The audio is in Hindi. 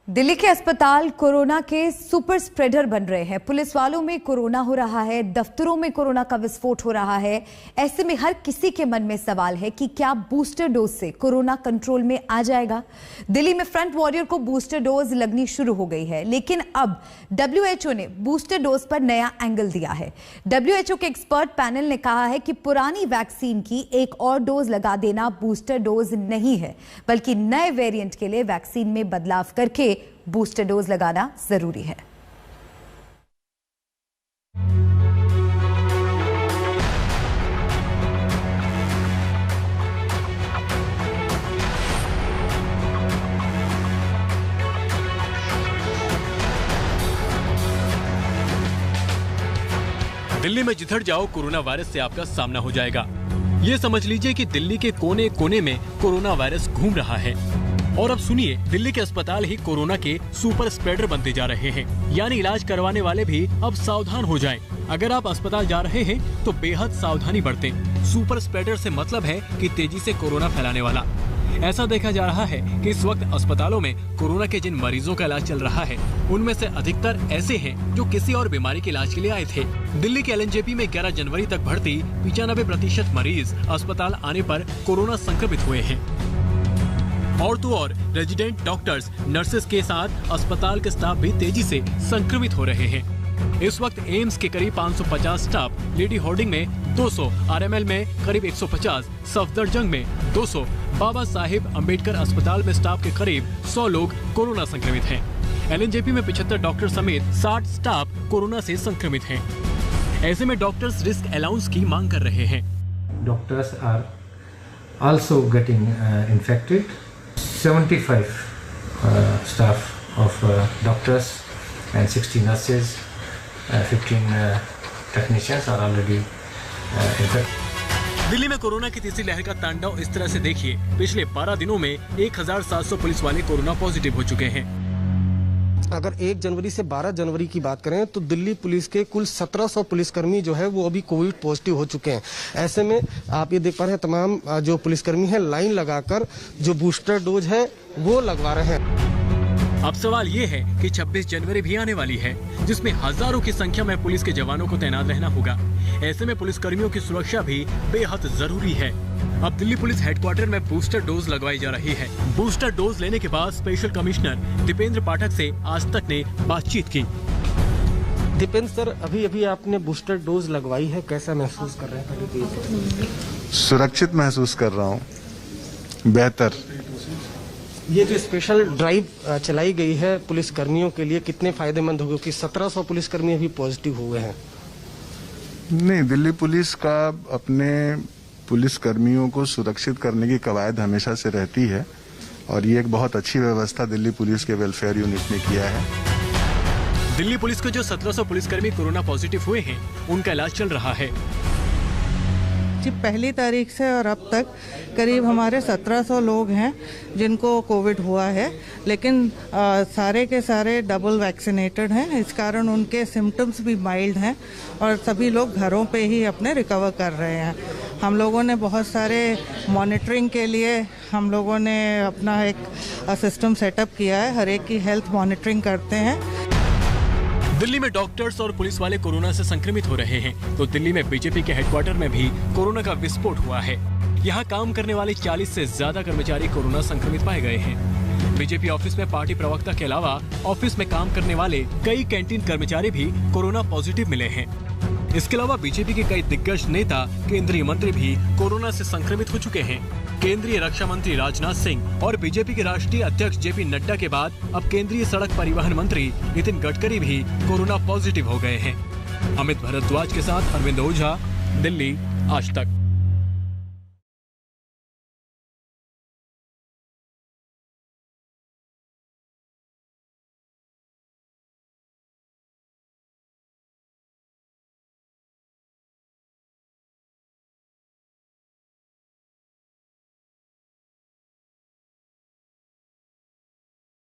दिल्ली के अस्पताल कोरोना के सुपर स्प्रेडर बन रहे हैं। पुलिस वालों में कोरोना हो रहा है, दफ्तरों में कोरोना का विस्फोट हो रहा है। ऐसे में हर किसी के मन में सवाल है कि क्या बूस्टर डोज से कोरोना कंट्रोल में आ जाएगा। दिल्ली में फ्रंट वॉरियर को बूस्टर डोज लगनी शुरू हो गई है, लेकिन अब WHO ने बूस्टर डोज पर नया एंगल दिया है। WHO के एक्सपर्ट पैनल ने कहा है कि पुरानी वैक्सीन की एक और डोज लगा देना बूस्टर डोज नहीं है, बल्कि नए वेरिएंट के लिए वैक्सीन में बदलाव करके बूस्टर डोज लगाना जरूरी है। दिल्ली में जिधर जाओ कोरोना वायरस से आपका सामना हो जाएगा। ये समझ लीजिए कि दिल्ली के कोने कोने में कोरोना वायरस घूम रहा है। और अब सुनिए, दिल्ली के अस्पताल ही कोरोना के सुपर स्प्रेडर बनते जा रहे हैं। यानी इलाज करवाने वाले भी अब सावधान हो जाएं। अगर आप अस्पताल जा रहे हैं तो बेहद सावधानी बरतें। सुपर स्प्रेडर से मतलब है कि तेजी से कोरोना फैलाने वाला। ऐसा देखा जा रहा है कि इस वक्त अस्पतालों में कोरोना के जिन मरीजों का इलाज चल रहा है, उनमें से अधिकतर ऐसे हैं जो किसी और बीमारी के इलाज के लिए आए थे। दिल्ली के LNJP में 11 जनवरी तक भर्ती 95% मरीज अस्पताल आने पर कोरोना संक्रमित हुए हैं। और तो और रेजिडेंट डॉक्टर्स, नर्सेस के साथ अस्पताल के स्टाफ भी तेजी से संक्रमित हो रहे हैं। इस वक्त एम्स के करीब 550 स्टाफ, लेडी हार्डिंग में 200, RML में करीब 150, सफदरजंग में 200, बाबा साहिब अंबेडकर अस्पताल में स्टाफ के करीब 100 लोग कोरोना संक्रमित हैं। LNJP में 75 डॉक्टर समेत 60 स्टाफ कोरोना से संक्रमित हैं। ऐसे में डॉक्टर्स रिस्क अलाउंस की मांग कर रहे हैं। Doctors are also getting infected. 75 staff of doctors and 60 nurses, 15 technicians are already infected. Delhi में कोरोना की तीसरी लहर का तांडव इस तरह से देखिए। पिछले 12 दिनों में 1700 पुलिस वाले कोरोना पॉजिटिव हो चुके हैं। अगर 1 जनवरी से 12 जनवरी की बात करें तो दिल्ली पुलिस के कुल 1700 पुलिसकर्मी जो है वो अभी कोविड पॉजिटिव हो चुके हैं। ऐसे में आप ये देख पा रहे हैं, तमाम जो पुलिसकर्मी हैं लाइन लगाकर जो बूस्टर डोज है वो लगवा रहे हैं। अब सवाल ये है कि 26 जनवरी भी आने वाली है, जिसमें हजारों की संख्या में पुलिस के जवानों को तैनात रहना होगा। ऐसे में पुलिसकर्मियों की सुरक्षा भी बेहद जरूरी है। अब दिल्ली पुलिस हेडक्वार्टर में बूस्टर डोज लगवाई जा रही है। बूस्टर डोज लेने के बाद स्पेशल कमिश्नर दीपेंद्र पाठक से आज तक ने बातचीत की। दीपेंद्र सर, अभी आपने बूस्टर डोज लगवाई है, कैसा महसूस कर रहे हैं? सुरक्षित महसूस कर रहा हूँ, बेहतर। ये जो स्पेशल ड्राइव चलाई गई है पुलिस कर्मियों के लिए कितने फायदेमंद होगी, कि 1700 पुलिसकर्मी अभी पॉजिटिव हुए हैं? नहीं, दिल्ली पुलिस का अपने पुलिस कर्मियों को सुरक्षित करने की कवायद हमेशा से रहती है और ये एक बहुत अच्छी व्यवस्था दिल्ली पुलिस के वेलफेयर यूनिट ने किया है। दिल्ली पुलिस के जो 1700 पुलिसकर्मी कोरोना पॉजिटिव हुए हैं, उनका इलाज चल रहा है। पहली तारीख से और अब तक करीब हमारे 1700 लोग हैं जिनको कोविड हुआ है, लेकिन सारे के सारे डबल वैक्सीनेटेड हैं। इस कारण उनके सिम्टम्स भी माइल्ड हैं और सभी लोग घरों पे ही अपने रिकवर कर रहे हैं। हम लोगों ने बहुत सारे मॉनिटरिंग के लिए हम लोगों ने अपना एक सिस्टम सेटअप किया है। हर एक की हेल्थ मॉनिटरिंग करते हैं। दिल्ली में डॉक्टर्स और पुलिस वाले कोरोना से संक्रमित हो रहे हैं, तो दिल्ली में बीजेपी के हेडक्वार्टर में भी कोरोना का विस्फोट हुआ है। यहाँ काम करने वाले 40 से ज्यादा कर्मचारी कोरोना संक्रमित पाए गए हैं। बीजेपी ऑफिस में पार्टी प्रवक्ता के अलावा ऑफिस में काम करने वाले कई कैंटीन कर्मचारी भी कोरोना पॉजिटिव मिले हैं। इसके अलावा बीजेपी के कई दिग्गज नेता, केंद्रीय मंत्री भी कोरोना से संक्रमित हो चुके हैं। केंद्रीय रक्षा मंत्री राजनाथ सिंह और बीजेपी के राष्ट्रीय अध्यक्ष JP नड्डा के बाद अब केंद्रीय सड़क परिवहन मंत्री नितिन गडकरी भी कोरोना पॉजिटिव हो गए हैं। अमित भारद्वाज के साथ अरविंद ओझा, दिल्ली आज तक।